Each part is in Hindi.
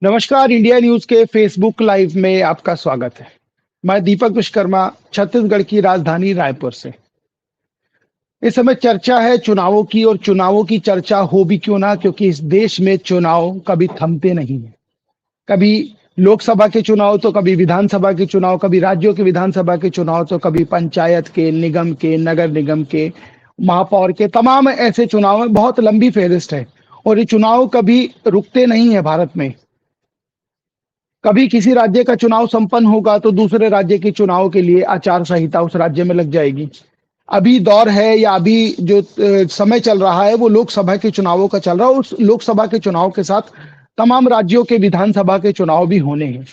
नमस्कार। इंडिया न्यूज के फेसबुक लाइव में आपका स्वागत है। मैं दीपक विश्वकर्मा छत्तीसगढ़ की राजधानी रायपुर से। इस समय चर्चा है चुनावों की, और चुनावों की चर्चा हो भी क्यों ना, क्योंकि इस देश में चुनाव कभी थमते नहीं है। कभी लोकसभा के चुनाव तो कभी विधानसभा के चुनाव, कभी राज्यों के विधानसभा के चुनाव तो कभी पंचायत के, निगम के, नगर निगम के, महापौर के। तमाम ऐसे चुनाव में बहुत लंबी फेहरिस्त है और ये चुनाव कभी रुकते नहीं है भारत में। कभी किसी राज्य का चुनाव संपन्न होगा तो दूसरे राज्य के चुनाव के लिए आचार संहिता उस राज्य में लग जाएगी। अभी दौर है या अभी जो समय चल रहा है वो लोकसभा के चुनावों का चल रहा है। उस लोकसभा के चुनाव के साथ तमाम राज्यों के विधानसभा के चुनाव भी होने हैं।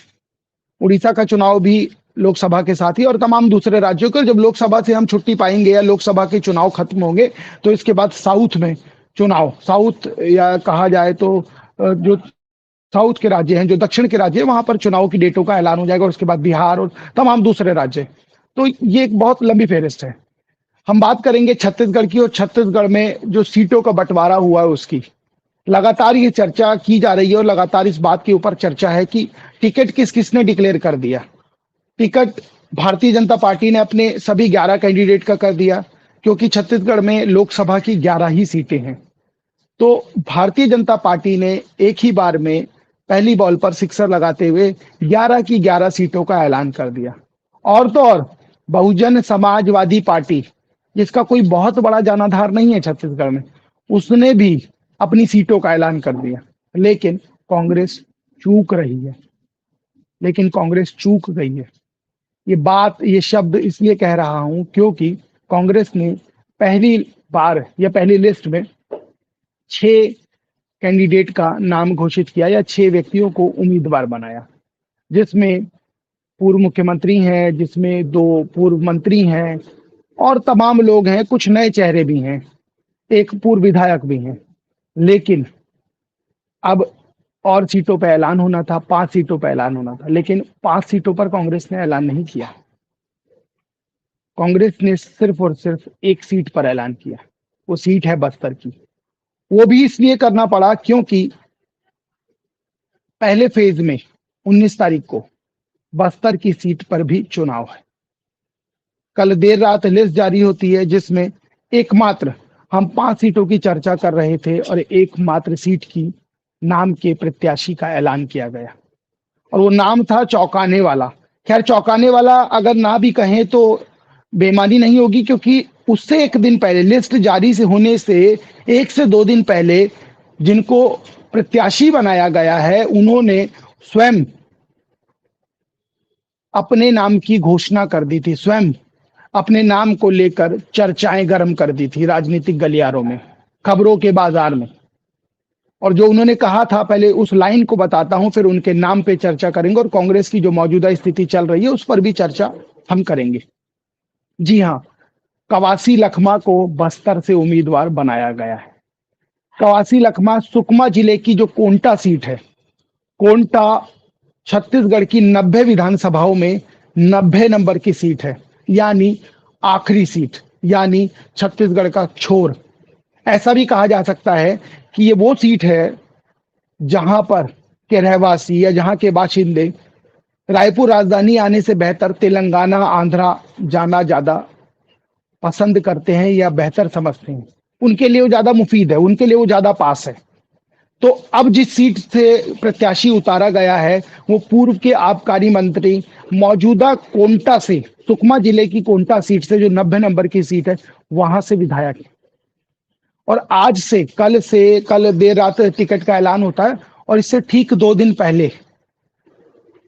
उड़ीसा का चुनाव भी लोकसभा के साथ ही, और तमाम दूसरे राज्यों के। जब लोकसभा से हम छुट्टी पाएंगे या लोकसभा के चुनाव खत्म होंगे तो इसके बाद साउथ में चुनाव, साउथ या कहा जाए तो जो साउथ के राज्य हैं, जो दक्षिण के राज्य हैं, वहां पर चुनाव की डेटों का ऐलान हो जाएगा। और उसके बाद बिहार और तमाम दूसरे राज्य। तो ये एक बहुत लंबी फेहरिस्त है। हम बात करेंगे छत्तीसगढ़ की, और छत्तीसगढ़ में जो सीटों का बंटवारा हुआ है उसकी लगातार ये चर्चा की जा रही है। और लगातार इस बात के ऊपर चर्चा है कि टिकट किसने डिक्लेयर कर दिया। टिकट भारतीय जनता पार्टी ने अपने सभी 11 कैंडिडेट का कर दिया, क्योंकि छत्तीसगढ़ में लोकसभा की 11 ही सीटें हैं। तो भारतीय जनता पार्टी ने एक ही बार में पहली बॉल पर सिक्सर लगाते हुए 11 की 11 सीटों का ऐलान कर दिया। और तो और बहुजन समाजवादी पार्टी, जिसका कोई बहुत बड़ा जनाधार नहीं है छत्तीसगढ़ में, उसने भी अपनी सीटों का ऐलान कर दिया। लेकिन कांग्रेस चूक रही है। लेकिन कांग्रेस चूक गई है। ये शब्द इसलिए कह रहा हूं क्योंकि कांग्रेस ने पहली बार या पहली लिस्ट में 6 कैंडिडेट का नाम घोषित किया, या 6 व्यक्तियों को उम्मीदवार बनाया, जिसमें पूर्व मुख्यमंत्री हैं, जिसमें 2 पूर्व मंत्री हैं और तमाम लोग हैं। कुछ नए चेहरे भी हैं, एक पूर्व विधायक भी हैं। लेकिन अब और सीटों पर ऐलान होना था, 5 सीटों पर ऐलान होना था, लेकिन 5 सीटों पर कांग्रेस ने ऐलान नहीं किया। कांग्रेस ने सिर्फ और सिर्फ एक सीट पर ऐलान किया। वो सीट है बस्तर की। वो भी इसलिए करना पड़ा क्योंकि पहले फेज में 19 तारीख को बस्तर की सीट पर भी चुनाव है। कल देर रात लिस्ट जारी होती है, जिसमें एकमात्र हम 5 सीटों की चर्चा कर रहे थे और एकमात्र सीट की नाम के प्रत्याशी का ऐलान किया गया। और वो नाम था चौंकाने वाला। खैर, चौंकाने वाला अगर ना भी कहें तो बेईमानी नहीं होगी, क्योंकि उससे एक दिन पहले, लिस्ट जारी से होने से 1 से 2 दिन पहले जिनको प्रत्याशी बनाया गया है, उन्होंने स्वयं अपने नाम की घोषणा कर दी थी। स्वयं अपने नाम को लेकर चर्चाएं गर्म कर दी थी राजनीतिक गलियारों में, खबरों के बाजार में। और जो उन्होंने कहा था, पहले उस लाइन को बताता हूं, फिर उनके नाम पे चर्चा करेंगे और कांग्रेस की जो मौजूदा स्थिति चल रही है उस पर भी चर्चा हम करेंगे। जी हाँ, कवासी लखमा को बस्तर से उम्मीदवार बनाया गया है। कवासी लखमा सुकमा जिले की जो कोंटा सीट है, कोंटा छत्तीसगढ़ की 90 विधानसभाओं में 90 नंबर की सीट है, यानी आखिरी सीट, यानी छत्तीसगढ़ का छोर। ऐसा भी कहा जा सकता है कि ये वो सीट है जहां पर के रहवासी या जहां के बाशिंदे रायपुर राजधानी आने से बेहतर तेलंगाना, आंध्रा जाना ज्यादा पसंद करते हैं या बेहतर समझते हैं। उनके लिए वो ज्यादा मुफीद है, उनके लिए वो ज्यादा पास है। तो अब जिस सीट से प्रत्याशी उतारा गया है वो पूर्व के आबकारी मंत्री, मौजूदा कोंटा से, सुकमा जिले की कोंटा सीट से जो 90 नंबर की सीट है, वहां से विधायक है। और आज से, कल देर रात टिकट का ऐलान होता है, और इससे ठीक 2 दिन पहले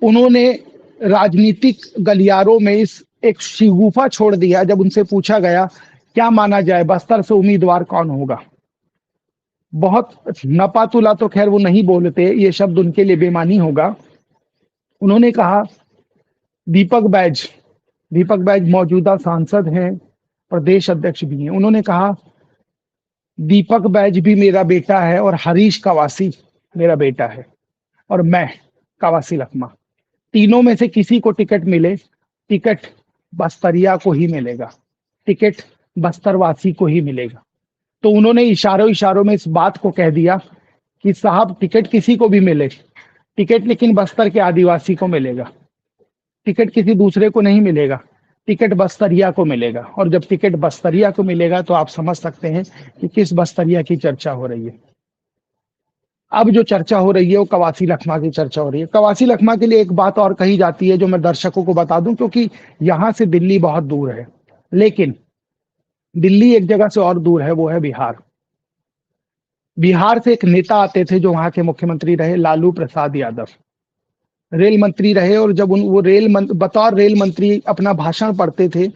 उन्होंने राजनीतिक गलियारों में इस एक शिगुफा छोड़ दिया जब उनसे पूछा गया क्या माना जाए, बस्तर से उम्मीदवार कौन होगा। बहुत नपातुला तो खैर वो नहीं बोलते, ये शब्द उनके लिए बेमानी होगा। उन्होंने कहा दीपक बैज, दीपक बैज मौजूदा सांसद हैं, प्रदेश अध्यक्ष भी हैं। उन्होंने कहा दीपक बैज भी मेरा बेटा है और हरीश कवासी मेरा बेटा है, और मैं कवासी लखमा, तीनों में से किसी को टिकट मिले, टिकट बस्तरिया को ही मिलेगा, टिकट बस्तरवासी को ही मिलेगा। तो उन्होंने इशारों इशारों में इस बात को कह दिया कि साहब टिकट किसी को भी मिले, टिकट लेकिन बस्तर के आदिवासी को मिलेगा, टिकट किसी दूसरे को नहीं मिलेगा, टिकट बस्तरिया को मिलेगा। और जब टिकट बस्तरिया को मिलेगा तो आप समझ सकते हैं कि किस बस्तरिया की चर्चा हो रही है। अब जो चर्चा हो रही है वो कवासी लखमा की चर्चा हो रही है। कवासी लखमा के लिए एक बात और कही जाती है जो मैं दर्शकों को बता दूं, क्योंकि यहां से दिल्ली बहुत दूर है, लेकिन दिल्ली एक जगह से और दूर है, वो है बिहार। बिहार से एक नेता आते थे जो वहां के मुख्यमंत्री रहे, लालू प्रसाद यादव, रेल मंत्री रहे। और जब वो बतौर रेल मंत्री अपना भाषण पढ़ते थे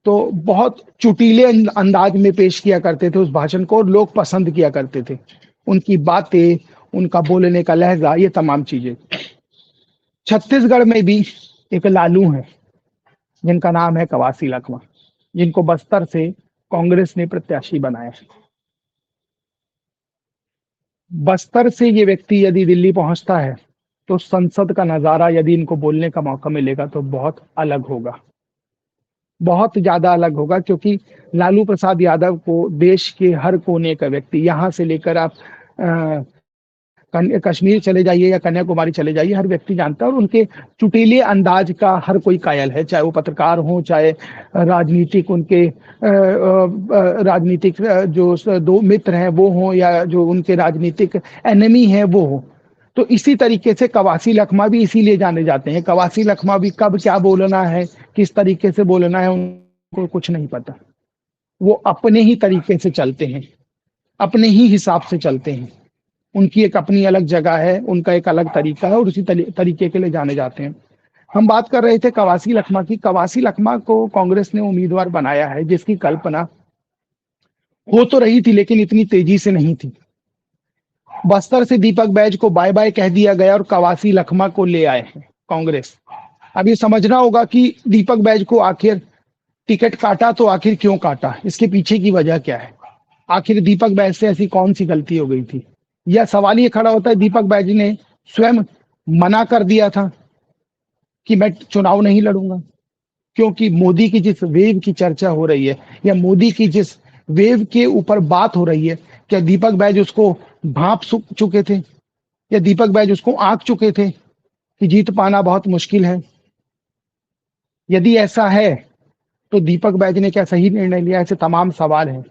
तो बहुत चुटीले अंदाज में पेश किया करते थे उस भाषण को, और लोग पसंद किया करते थे उनकी बातें, उनका बोलने का लहजा, ये तमाम चीजें। छत्तीसगढ़ में भी एक लालू हैं जिनका नाम है कवासी लखमा, जिनको बस्तर से कांग्रेस ने प्रत्याशी बनाया है। बस्तर से ये व्यक्ति यदि दिल्ली पहुंचता है तो संसद का नजारा, यदि इनको बोलने का मौका मिलेगा तो बहुत अलग होगा, बहुत ज्यादा अलग होगा। क्योंकि लालू प्रसाद यादव को देश के हर कोने का व्यक्ति, यहां से लेकर आप कश्मीर चले जाइए या कन्याकुमारी चले जाइए, हर व्यक्ति जानता है। और उनके चुटीले अंदाज का हर कोई कायल है, चाहे वो पत्रकार हो, चाहे राजनीतिक उनके राजनीतिक जो दो मित्र हैं वो हो, या जो उनके राजनीतिक एनिमी हैं वो हो। तो इसी तरीके से कवासी लखमा भी इसीलिए जाने जाते हैं। कवासी लखमा भी कब क्या बोलना है, किस तरीके से बोलना है, उनको कुछ नहीं पता। वो अपने ही तरीके से चलते हैं, अपने ही हिसाब से चलते हैं। उनकी एक अपनी अलग जगह है, उनका एक अलग तरीका है, और उसी तरीके के लिए जाने जाते हैं। हम बात कर रहे थे कवासी लखमा की। कवासी लखमा को कांग्रेस ने उम्मीदवार बनाया है, जिसकी कल्पना हो तो रही थी लेकिन इतनी तेजी से नहीं थी। बस्तर से दीपक बैज को बाय बाय कह दिया गया और कवासी लखमा को ले आए हैं कांग्रेस। अब ये समझना होगा कि दीपक बैज को आखिर टिकट काटा तो आखिर क्यों काटा, इसके पीछे की वजह क्या है। आखिर दीपक बैज से ऐसी कौन सी गलती हो गई थी। यह सवाल ये खड़ा होता है, दीपक बैज ने स्वयं मना कर दिया था कि मैं चुनाव नहीं लड़ूंगा, क्योंकि मोदी की जिस वेव की चर्चा हो रही है, या मोदी की जिस वेव के ऊपर बात हो रही है, क्या दीपक बैज उसको भांप चुके थे, या दीपक बैज उसको आंक चुके थे कि जीत पाना बहुत मुश्किल है। यदि ऐसा है तो दीपक बैज ने क्या सही निर्णय लिया, ऐसे तमाम सवाल हैं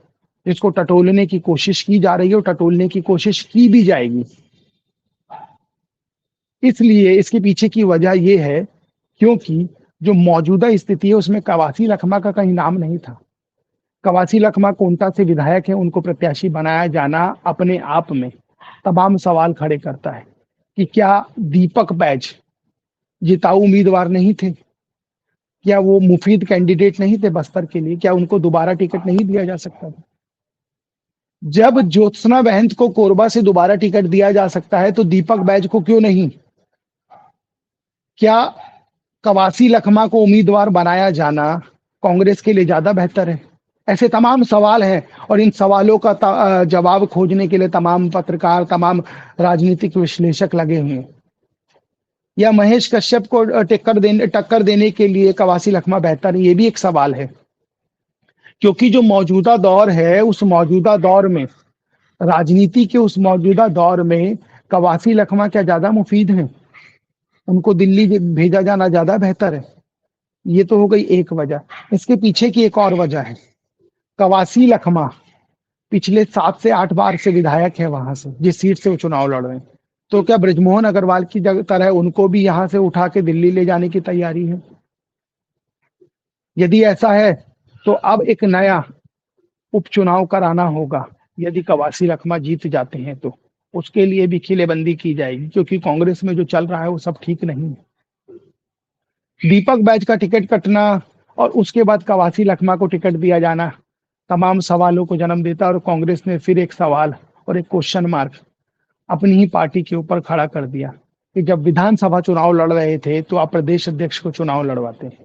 जिसको टटोलने की कोशिश की जा रही है और टटोलने की कोशिश की भी जाएगी। इसलिए इसके पीछे की वजह यह है क्योंकि जो मौजूदा स्थिति है उसमें कवासी लखमा का कहीं नाम नहीं था। कवासी लखमा कोंटा से विधायक है, उनको प्रत्याशी बनाया जाना अपने आप में तमाम सवाल खड़े करता है कि क्या दीपक बैज जिताऊ उम्मीदवार नहीं थे, क्या वो मुफीद कैंडिडेट नहीं थे बस्तर के लिए, क्या उनको दोबारा टिकट नहीं दिया जा सकता था। जब ज्योत्सना बहंत को कोरबा से दोबारा टिकट दिया जा सकता है तो दीपक बैज को क्यों नहीं। क्या कवासी लखमा को उम्मीदवार बनाया जाना कांग्रेस के लिए ज्यादा बेहतर है। ऐसे तमाम सवाल हैं और इन सवालों का जवाब खोजने के लिए तमाम पत्रकार, तमाम राजनीतिक विश्लेषक लगे हुए हैं। या महेश कश्यप को टक्कर देने के लिए कवासी लखमा बेहतर है, ये भी एक सवाल है। क्योंकि जो मौजूदा दौर है, उस मौजूदा दौर में, राजनीति के उस मौजूदा दौर में कवासी लखमा क्या ज्यादा मुफीद हैं, उनको दिल्ली भेजा जाना ज्यादा बेहतर है। ये तो हो गई एक वजह। इसके पीछे की एक और वजह है, कवासी लखमा पिछले 7 से 8 बार से विधायक है वहां से, जिस सीट से वो चुनाव लड़ रहे हैं। तो क्या ब्रजमोहन अग्रवाल की तरह उनको भी यहां से उठा के दिल्ली ले जाने की तैयारी है। यदि ऐसा है तो अब एक नया उपचुनाव कराना होगा। यदि कवासी लखमा जीत जाते हैं तो उसके लिए भी किलेबंदी की जाएगी, क्योंकि कांग्रेस में जो चल रहा है वो सब ठीक नहीं है। दीपक बैज का टिकट कटना और उसके बाद कवासी लखमा को टिकट दिया जाना तमाम सवालों को जन्म देता है, और कांग्रेस ने फिर एक सवाल और एक क्वेश्चन मार्क अपनी ही पार्टी के ऊपर खड़ा कर दिया कि जब विधानसभा चुनाव लड़ रहे थे तो आप प्रदेश अध्यक्ष को चुनाव लड़वाते हैं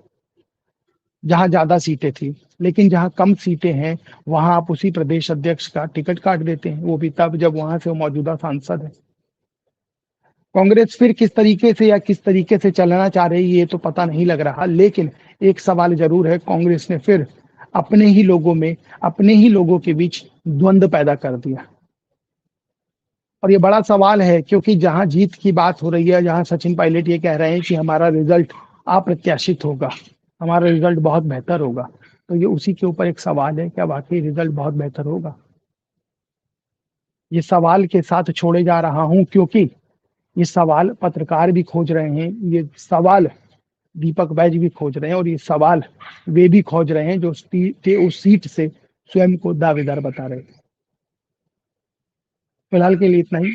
जहां ज्यादा सीटें थी, लेकिन जहां कम सीटें हैं वहां आप उसी प्रदेश अध्यक्ष का टिकट काट देते हैं, वो भी तब जब वहां से वो मौजूदा सांसद है। कांग्रेस फिर किस तरीके से या किस तरीके से चलना चाह रही है ये तो पता नहीं लग रहा, लेकिन एक सवाल जरूर है, कांग्रेस ने फिर अपने ही लोगों में, अपने ही लोगों के बीच द्वंद्व पैदा कर दिया। और ये बड़ा सवाल है क्योंकि जहां जीत की बात हो रही है, जहां सचिन पायलट ये कह रहे हैं कि हमारा रिजल्ट अप्रत्याशित होगा, हमारा रिजल्ट बहुत बेहतर होगा, तो ये उसी के ऊपर एक सवाल है, क्या वाकई रिजल्ट बहुत बेहतर होगा? ये सवाल के साथ छोड़े जा रहा हूं क्योंकि ये सवाल पत्रकार भी खोज रहे हैं, ये सवाल दीपक बैज भी खोज रहे हैं, और ये सवाल वे भी खोज रहे हैं जो उस सीट से स्वयं को दावेदार बता रहे हैं। फिलहाल के लिए इतना ही।